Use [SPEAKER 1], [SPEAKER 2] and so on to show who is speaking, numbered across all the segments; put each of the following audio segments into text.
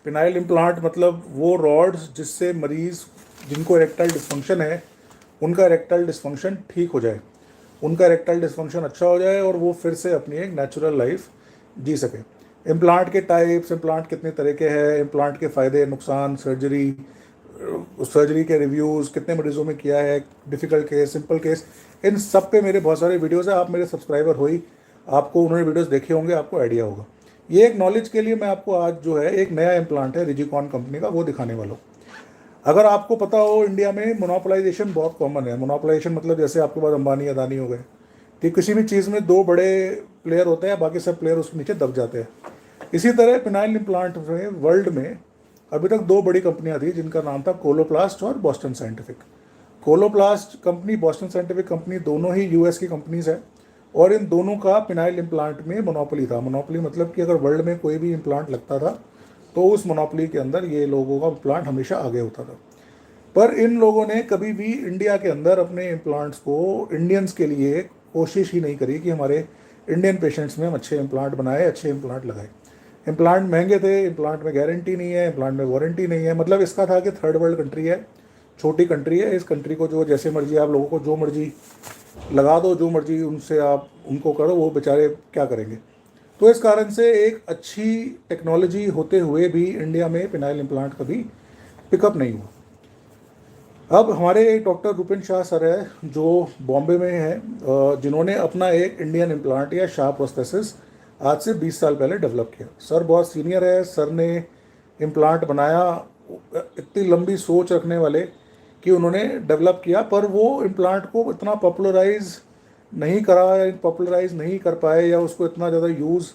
[SPEAKER 1] Phenyl implant मतलब वो rods जिससे मरीज़ जिनको इरेक्टाइल डिस्फंक्शन है उनका इरेक्टाइल डिस्फंक्शन ठीक हो जाए, उनका इरेक्टाइल डिस्फंक्शन अच्छा हो जाए और वो फिर से अपनी एक नेचुरल लाइफ जी सके। इम्प्लांट के टाइप्स, इम्प्लांट कितने तरह के हैं, इम्प्लांट के फ़ायदे नुकसान, सर्जरी, सर्जरी के रिव्यूज़, कितने मरीजों में किया है, डिफ़िकल्ट केस, सिंपल केस, इन सब पे मेरे बहुत सारे वीडियोज़ हैं। आप मेरे सब्सक्राइबर हो ही, आपको उन्होंने वीडियोज़ देखे होंगे, आपको आइडिया होगा। ये एक नॉलेज के लिए मैं आपको आज जो है एक नया इम्प्लांट है रिजिकॉन कंपनी का, वो दिखाने वाला हूँ। अगर आपको पता हो, इंडिया में मोनोपोलाइजेशन बहुत कॉमन है। मोनोपोलाइजेशन मतलब जैसे आपके पास अंबानी अदानी हो गए, कि किसी भी चीज़ में दो बड़े प्लेयर होते हैं, बाकी सब प्लेयर उसके नीचे दब जाते हैं। इसी तरह पिनाइल इम्प्लांट में वर्ल्ड में अभी तक दो बड़ी कंपनियां थी जिनका नाम था कोलोप्लास्ट और Boston Scientific. Coloplast company, Boston Scientific company, दोनों ही यूएस की कंपनीज है और इन दोनों का पिनाइल इम्प्लांट में मोनोपोली था। मोनोपोली मतलब कि अगर वर्ल्ड में कोई भी इम्प्लांट लगता था तो उस मोनोपोली के अंदर ये लोगों का इम्प्लांट हमेशा आगे होता था। पर इन लोगों ने कभी भी इंडिया के अंदर अपने इम्प्लांट्स को इंडियंस के लिए कोशिश ही नहीं करी कि हमारे इंडियन पेशेंट्स में हम अच्छे इम्प्लांट बनाए, अच्छे इम्प्लांट लगाए। इम्प्लांट महंगे थे, इम्प्लांट में गारंटी नहीं है, इम्प्लांट में वारंटी नहीं है। मतलब इसका था कि थर्ड वर्ल्ड कंट्री है, छोटी कंट्री है, इस कंट्री को जो जैसे मर्जी आप लोगों को जो मर्जी लगा दो, जो मर्जी उनसे आप उनको करो, वो बेचारे क्या करेंगे। तो इस कारण से एक अच्छी टेक्नोलॉजी होते हुए भी इंडिया में पिनाइल इम्प्लांट कभी पिकअप नहीं हुआ। अब हमारे एक डॉक्टर रूपेन शाह सर है जो बॉम्बे में हैं, जिन्होंने अपना एक इंडियन इम्प्लांट या शाह प्रोस्थेसिस आज से 20 साल पहले डेवलप किया। सर बहुत सीनियर है, सर ने इम्प्लांट बनाया, इतनी लंबी सोच रखने वाले कि उन्होंने डेवलप किया, पर वो इम्प्लांट को इतना पॉपुलराइज नहीं करा, पॉपुलराइज नहीं कर पाए, या उसको इतना ज़्यादा यूज़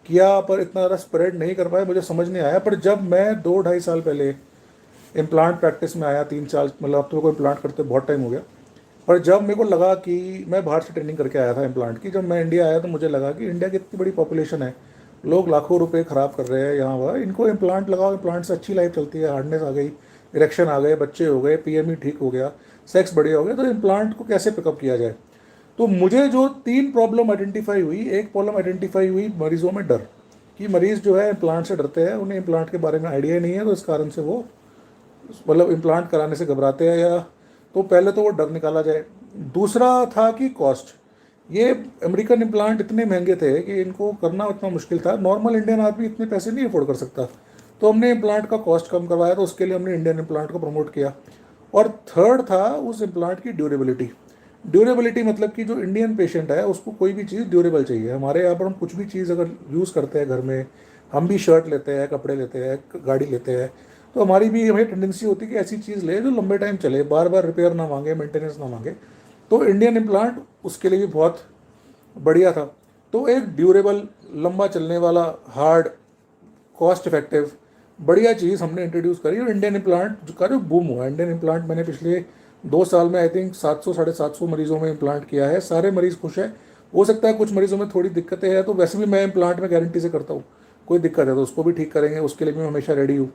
[SPEAKER 1] किया पर इतना ज़्यादा स्प्रेड नहीं कर पाए, मुझे समझ नहीं आया। पर जब मैं 2-2.5 साल पहले इम्प्लांट प्रैक्टिस में आया, 3 साल, मतलब अब तो कोई इम्प्लांट करते बहुत टाइम हो गया, पर जब मेरे को लगा कि मैं बाहर से ट्रेनिंग करके आया था इम्प्लांट की, जब मैं इंडिया आया तो मुझे लगा कि इंडिया की इतनी बड़ी पॉपुलेशन है, लोग लाखों रुपए ख़राब कर रहे हैं यहाँ वहाँ, इनको इम्प्लांट लगाओ, इम्प्लांट से अच्छी लाइफ चलती है, हार्डनेस आ गई, इरेक्शन आ गए, बच्चे हो गए, पीएमई ठीक हो गया, सेक्स बढ़िया हो गया, तो इम्प्लांट को कैसे पिकअप किया जाए। तो मुझे जो 3 प्रॉब्लम आइडेंटिफाई हुई, एक प्रॉब्लम आइडेंटिफाई हुई मरीजों में डर, कि मरीज़ जो है इम्प्लांट से डरते हैं, उन्हें इम्प्लांट के बारे में आइडिया ही नहीं है, तो इस कारण से वो मतलब इम्प्लांट कराने से घबराते हैं, या तो पहले तो वो डर निकाला जाए। दूसरा था कि कॉस्ट, ये अमेरिकन इम्प्लांट इतने महंगे थे कि इनको करना इतना मुश्किल था, नॉर्मल इंडियन आदमी इतने पैसे नहीं अफोर्ड कर सकता। तो हमने इम्प्लांट का कॉस्ट कम करवाया, तो उसके लिए हमने इंडियन इम्प्लांट को प्रमोट किया। और थर्ड था उस इम्प्लांट की ड्यूरेबिलिटी। ड्यूरेबिलिटी मतलब कि जो इंडियन पेशेंट है उसको कोई भी चीज़ ड्यूरेबल चाहिए। हमारे यहाँ पर हम कुछ भी चीज़ अगर यूज़ करते हैं घर में, हम भी शर्ट लेते हैं, कपड़े लेते हैं, गाड़ी लेते हैं, तो हमारी भी हमें टेंडेंसी होती है कि ऐसी चीज़ ले जो लंबे टाइम चले, बार बार रिपेयर ना मांगे, मेंटेनेंस ना मांगे। तो इंडियन इम्प्लांट उसके लिए भी बहुत बढ़िया था। तो एक ड्यूरेबल, लंबा चलने वाला, हार्ड, कॉस्ट इफेक्टिव, बढ़िया चीज़ हमने इंट्रोड्यूस करी, और इंडियन इम्प्लांट का जो बूम हुआ, इंडियन इम्प्लांट मैंने पिछले 2 साल में आई थिंक 700-750 मरीजों में इम्प्लांट किया है, सारे मरीज़ खुश हैं। हो सकता है कुछ मरीजों में थोड़ी दिक्कतें हैं, तो वैसे भी मैं इम्प्लांट में गारंटी से करता हूँ, कोई दिक्कत है तो उसको भी ठीक करेंगे, उसके लिए मैं हमेशा रेडी हूँ।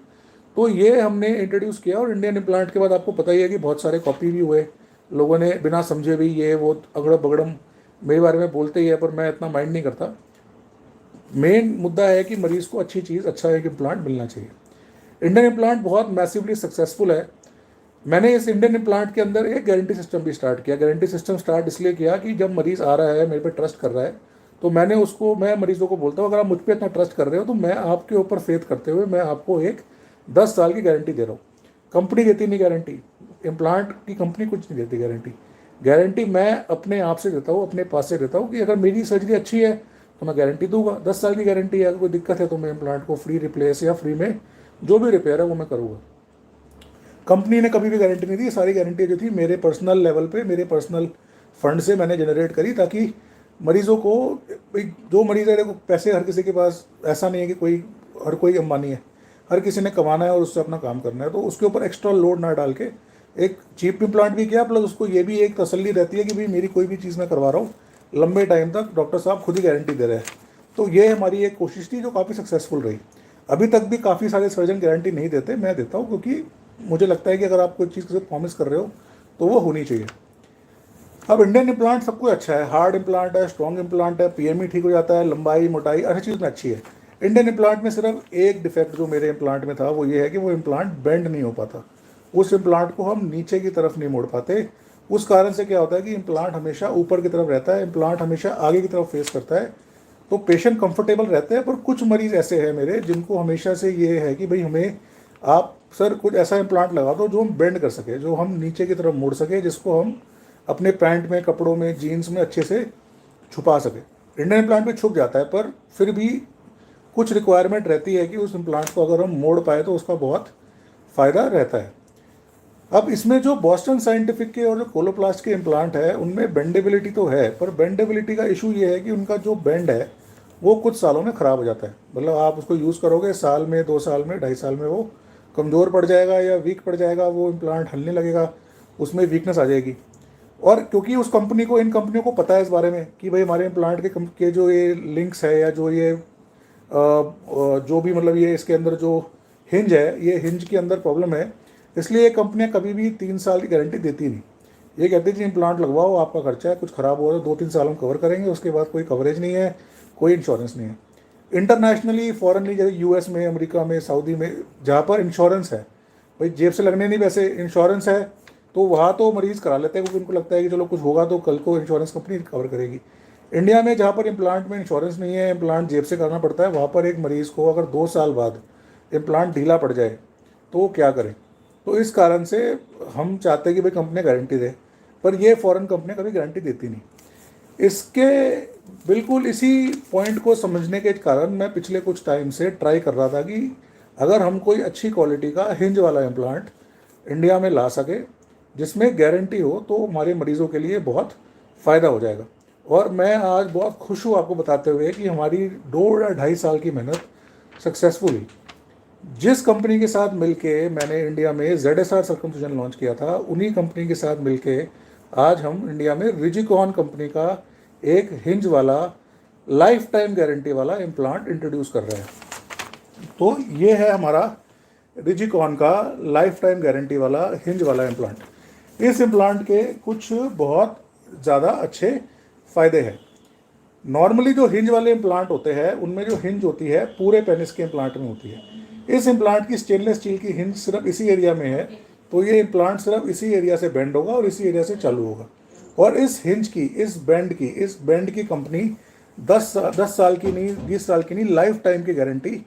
[SPEAKER 1] तो ये हमने इंट्रोड्यूस किया, और इंडियन इम्प्लांट के बाद आपको पता ही है कि बहुत सारे कॉपी भी हुए, लोगों ने बिना समझे भी ये वो अगड़म बगड़म मेरे बारे में बोलते ही है, पर मैं इतना माइंड नहीं करता। मेन मुद्दा है कि मरीज़ को अच्छी चीज़, अच्छा एक इम्प्लांट मिलना चाहिए। इंडियन इम्प्लांट बहुत मैसिवली सक्सेसफुल है। मैंने इस इंडियन इम्प्लांट के अंदर एक गारंटी सिस्टम भी स्टार्ट किया। गारंटी सिस्टम स्टार्ट इसलिए किया कि जब मरीज़ आ रहा है, मेरे पे ट्रस्ट कर रहा है, तो मैं मरीजों को बोलता हूँ, अगर आप मुझ पर इतना ट्रस्ट कर रहे हो तो मैं आपके ऊपर फेथ करते हुए मैं आपको एक 10 साल की गारंटी दे रहा हूँ। कंपनी देती नहीं गारंटी, इम्प्लांट की कंपनी कुछ नहीं देती गारंटी। गारंटी मैं अपने आप से देता हूँ, अपने पास से देता हूँ, कि अगर मेरी सर्जरी अच्छी है तो मैं गारंटी दूंगा, 10 साल की गारंटी है। अगर कोई दिक्कत है तो मैं इम्प्लांट को फ्री रिप्लेस या फ्री में जो भी रिपेयर है वो मैं करूँगा। कंपनी ने कभी भी गारंटी नहीं दी। सारी गारंटी जो थी मेरे पर्सनल लेवल पे, मेरे पर्सनल फंड से मैंने जनरेट करी, ताकि मरीजों को, जो मरीज है, देखो पैसे हर किसी के पास ऐसा नहीं है कि हर कोई अंबानी है, हर किसी ने कमाना है और उससे अपना काम करना है, तो उसके ऊपर एक्स्ट्रा लोड ना डाल के एक चीप इम्प्लांट भी किया, प्लस उसको ये भी एक तसल्ली रहती है कि भाई मेरी कोई भी चीज़ मैं करवा रहा हूँ लंबे टाइम तक डॉक्टर साहब खुद ही गारंटी दे रहे हैं। तो ये हमारी एक कोशिश थी जो काफ़ी सक्सेसफुल रही। अभी तक भी काफ़ी सारे सर्जन गारंटी नहीं देते, मैं देता हूँ, क्योंकि मुझे लगता है कि अगर आप कोई चीज़ किसी प्रॉमिस कर रहे हो तो वो होनी चाहिए। अब इंडियन इम्प्लांट सब कुछ अच्छा है, हार्ड इम्प्लांट है, स्ट्रॉन्ग इम्प्लांट है, पीएमई ठीक हो जाता है, लंबाई मोटाई हर चीज़ में अच्छी है। इंडियन इम्प्लांट में सिर्फ एक डिफेक्ट जो मेरे इम्प्लांट में था वो ये है कि वो इम्प्लांट बेंड नहीं हो पाता, उस इम्प्लांट को हम नीचे की तरफ नहीं मोड़ पाते। उस कारण से क्या होता है कि इम्प्लांट हमेशा ऊपर की तरफ रहता है, इम्प्लांट हमेशा आगे की तरफ फेस करता है, तो पेशेंट कंफर्टेबल रहते हैं। पर कुछ मरीज ऐसे हैं मेरे जिनको हमेशा से ये है कि भाई हमें आप सर कुछ ऐसा इम्प्लांट लगा दो जो हम बेंड कर सके, जो हम नीचे की तरफ मोड़ सके, जिसको हम अपने पैंट में, कपड़ों में, जीन्स में अच्छे से छुपा सके। इंडियन इम्प्लांट में छुप जाता है, पर फिर भी कुछ रिक्वायरमेंट रहती है कि उस इम्प्लांट को अगर हम मोड़ पाए तो उसका बहुत फ़ायदा रहता है। अब इसमें जो बॉस्टन साइंटिफिक के और जो कोलोप्लास्ट के इम्प्लांट है उनमें बेंडेबिलिटी तो है, पर बेंडेबिलिटी का इशू ये है कि उनका जो बेंड है वो कुछ सालों में ख़राब हो जाता है। मतलब आप उसको यूज़ करोगे, साल में, 2 साल में, 2.5 साल में वो कमज़ोर पड़ जाएगा या वीक पड़ जाएगा, वो इम्प्लांट हिलने लगेगा, उसमें वीकनेस आ जाएगी। और क्योंकि उस कंपनी को, इन कंपनियों को पता है इस बारे में कि भाई हमारे इम्प्लांट के जो ये लिंक्स है या जो ये जो भी मतलब ये इसके अंदर जो हिंज है, ये हिंज के अंदर प्रॉब्लम है, इसलिए ये कंपनियां कभी भी 3 साल की गारंटी देती नहीं। ये कहती है कि इम्प्लांट लगवाओ, आपका खर्चा है, कुछ ख़राब हो रहा है 2-3 साल हम कवर करेंगे, उसके बाद कोई कवरेज नहीं है, कोई इंश्योरेंस नहीं है। इंटरनेशनली, फॉरेनली, जैसे यूएस में, अमेरिका में, सऊदी में, जहाँ पर इंश्योरेंस है, भाई जेब से लगने नहीं, वैसे इंश्योरेंस है, तो वहाँ तो मरीज़ करा लेते हैं क्योंकि उनको लगता है कि चलो कुछ होगा तो कल को इंश्योरेंस कंपनी कवर करेगी। इंडिया में जहाँ पर इम्प्लांट में इंश्योरेंस नहीं है, इम्प्लांट जेब से करना पड़ता है, वहाँ पर एक मरीज़ को अगर 2 साल बाद इम्प्लांट ढीला पड़ जाए तो वो क्या करें। तो इस कारण से हम चाहते हैं कि भाई कंपनी गारंटी दे, पर ये फॉरेन कंपनियां कभी गारंटी देती नहीं। इसके बिल्कुल इसी पॉइंट को समझने के कारण मैं पिछले कुछ टाइम से ट्राई कर रहा था कि अगर हम कोई अच्छी क्वालिटी का हिंज वाला इम्प्लांट इंडिया में ला सके जिसमें गारंटी हो, तो हमारे मरीज़ों के लिए बहुत फ़ायदा हो जाएगा। और मैं आज बहुत खुश हूँ आपको बताते हुए कि हमारी 2 या 2.5 साल की मेहनत सक्सेसफुली, जिस कंपनी के साथ मिलके मैंने इंडिया में ZSR सर्कमसिजन लॉन्च किया था, उन्हीं कंपनी के साथ मिलके आज हम इंडिया में रिजिकॉन कंपनी का एक हिंज वाला लाइफ टाइम गारंटी वाला इम्प्लांट इंट्रोड्यूस कर रहे हैं। तो ये है हमारा रिजिकॉन का लाइफ टाइम गारंटी वाला हिंज वाला इम्प्लांट। इस इम्प्लांट के कुछ बहुत ज़्यादा अच्छे फ़ायदे हैं। नॉर्मली जो हिंज वाले इम्प्लांट होते हैं उनमें जो हिंज होती है पूरे पेनिस के इम्प्लांट में होती है। इस इम्प्लांट की स्टेनलेस स्टील की हिंज सिर्फ इसी एरिया में है, तो ये इम्प्लांट सिर्फ इसी एरिया से बेंड होगा और इसी एरिया से चालू होगा। और इस हिंज की, इस बेंड की कंपनी 10 साल की नहीं, 20 साल की नहीं, लाइफ टाइम की गारंटी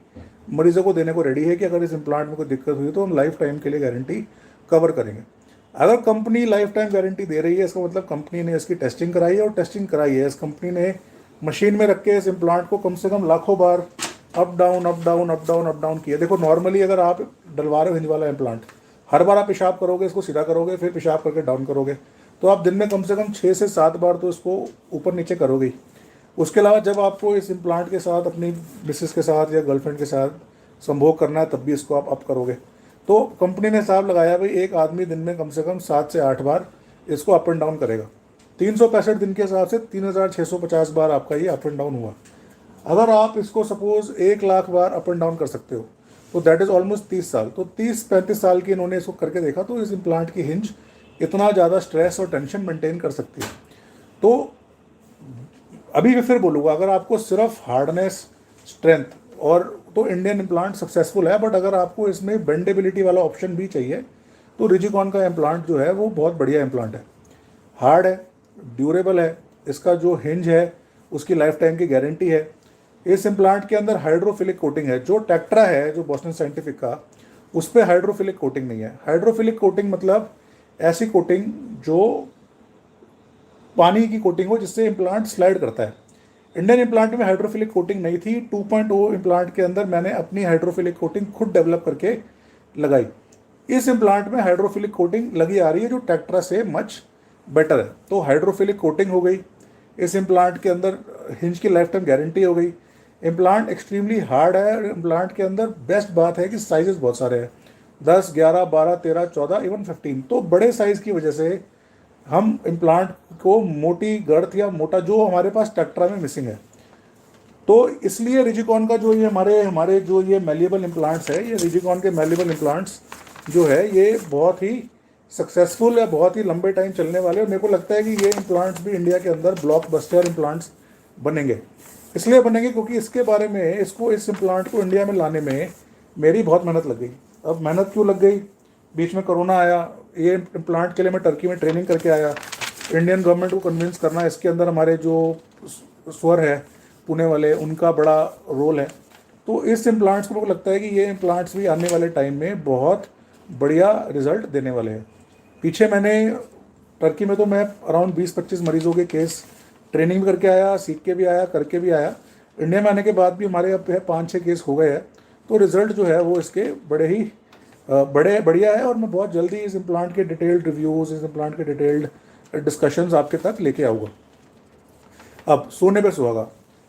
[SPEAKER 1] मरीजों को देने को रेडी है कि अगर इस इम्प्लांट में कोई दिक्कत हुई तो हम लाइफ टाइम के लिए गारंटी कवर करेंगे। अगर कंपनी लाइफ टाइम गारंटी दे रही है, इसका मतलब कंपनी ने इसकी टेस्टिंग कराई है, और टेस्टिंग कराई है, इस कंपनी ने मशीन में रख के इस इम्प्लांट को कम से कम लाखों बार up down up down up down up down किया। देखो नॉर्मली अगर आप डलवा रहे हो हिंज वाला इम्प्लांट, हर बार आप पेशाब करोगे, इसको सीधा करोगे, फिर पेशाब करके डाउन करोगे, तो आप दिन में कम से कम 6 से 7 बार तो इसको ऊपर नीचे करोगे ही। उसके अलावा जब आपको इस इम्प्लांट के साथ अपनी मिसेस के साथ या गर्लफ्रेंड के साथ संभोग करना है तब भी इसको आप अप करोगे। तो कंपनी ने हिसाब लगाया भाई एक आदमी दिन में कम से कम 7 से 8 बार इसको अप एंड डाउन करेगा। 365 दिन के हिसाब से 3650 बार आपका ये अप एंड डाउन हुआ। अगर आप इसको suppose 1 lakh bar up and down कर सकते हो तो दैट इज़ ऑलमोस्ट 30 साल। तो 30-35 साल की इन्होंने इसको करके देखा, तो इस इम्प्लांट की हिंज इतना ज़्यादा स्ट्रेस और टेंशन मेंटेन कर सकती है। तो अभी मैं फिर बोलूँगा, अगर आपको सिर्फ हार्डनेस, स्ट्रेंथ और, तो इंडियन इम्प्लांट सक्सेसफुल है, बट अगर आपको इसमें बेंडेबिलिटी वाला ऑप्शन भी चाहिए तो रिजिकॉन का इम्प्लांट जो है वो बहुत बढ़िया इम्प्लांट है। हार्ड है, ड्यूरेबल है, इसका जो हिंज है उसकी लाइफ टाइम की गारंटी है। इस इम्प्लांट के अंदर हाइड्रोफिलिक कोटिंग है। जो टेक्ट्रा है, जो बॉस्टन साइंटिफिक का, उस पर हाइड्रोफिलिक कोटिंग नहीं है। हाइड्रोफिलिक कोटिंग मतलब ऐसी कोटिंग जो पानी की कोटिंग हो जिससे इम्प्लांट स्लाइड करता है। इंडियन इम्प्लांट में हाइड्रोफिलिक कोटिंग नहीं थी। 2.0 इम्प्लांट के अंदर मैंने अपनी हाइड्रोफिलिक कोटिंग खुद डेवलप करके लगाई। इस इम्प्लांट में हाइड्रोफिलिक कोटिंग लगी आ रही है जो टेक्ट्रा से मच बेटर है। तो हाइड्रोफिलिक कोटिंग हो गई इस इम्प्लांट के अंदर, हिंज की लाइफ टाइम गारंटी हो गई। इम्प्लांट एक्सट्रीमली हार्ड है। इम्प्लांट के अंदर बेस्ट बात है कि साइजेस बहुत सारे हैं, 10, 11, 12, 13, 14, इवन 15। तो बड़े साइज़ की वजह से हम इम्प्लांट को मोटी गर्थ या मोटा, जो हमारे पास टेक्ट्रा में मिसिंग है, तो इसलिए रिजिकॉन का जो ये हमारे जो ये मैल्लेबल इम्प्लांट्स है, ये रिजिकॉन के मैल्लेबल इम्प्लांट्स जो है ये बहुत ही सक्सेसफुल है, बहुत ही लंबे टाइम चलने वाले। और मेरे को लगता है कि ये इम्प्लांट्स भी इंडिया के अंदर ब्लॉकबस्टर इम्प्लांट्स बनेंगे। इसलिए बनेंगे क्योंकि इसके बारे में, इसको, इस इम्प्लांट को इंडिया में लाने में मेरी बहुत मेहनत लग गई। अब मेहनत क्यों लग गई? बीच में कोरोना आया, ये इम्प्लांट के लिए मैं टर्की में ट्रेनिंग करके आया, इंडियन गवर्नमेंट को कन्विंस करना, इसके अंदर हमारे जो स्वर है पुणे वाले, उनका बड़ा रोल है। तो इस इम्प्लांट्स को मुझे लगता है कि ये इम्प्लांट्स भी आने वाले टाइम में बहुत बढ़िया रिजल्ट देने वाले हैं। पीछे मैंने टर्की में तो मैं अराउंड 20-25 मरीजों के केस ट्रेनिंग भी करके आया, सीख के भी आया, करके भी आया। इंडिया में आने के बाद भी हमारे अब 5-6 केस हो गए हैं। तो रिज़ल्ट जो है वो इसके बड़े ही बढ़िया है, और मैं बहुत जल्दी इस इम्प्लांट के डिटेल्ड रिव्यूज़, इस इम्प्लांट के डिटेल्ड डिस्कशंस आपके तक लेके आऊँगा। अब सोने पे सुहागा,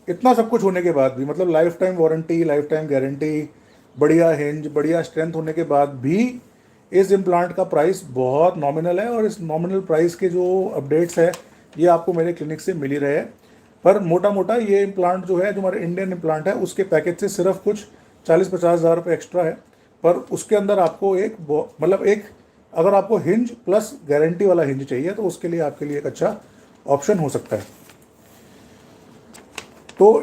[SPEAKER 1] इतना सब कुछ होने के बाद भी, मतलब life time warranty, life time guarantee, बढ़िया हिंज, बढ़िया स्ट्रेंथ होने के बाद भी इस इम्प्लांट का प्राइस बहुत नॉमिनल है, और इस नॉमिनल प्राइस के जो अपडेट्स है ये आपको मेरे क्लिनिक से मिल ही रहे हैं। पर मोटा मोटा ये इम्प्लांट जो है, जो हमारे इंडियन इम्प्लांट है, उसके पैकेज से सिर्फ कुछ 40-50 हज़ार रुपये एक्स्ट्रा है। पर उसके अंदर आपको एक मतलब एक, अगर आपको हिंज प्लस गारंटी वाला हिंज चाहिए तो उसके लिए आपके लिए एक अच्छा ऑप्शन हो सकता है। तो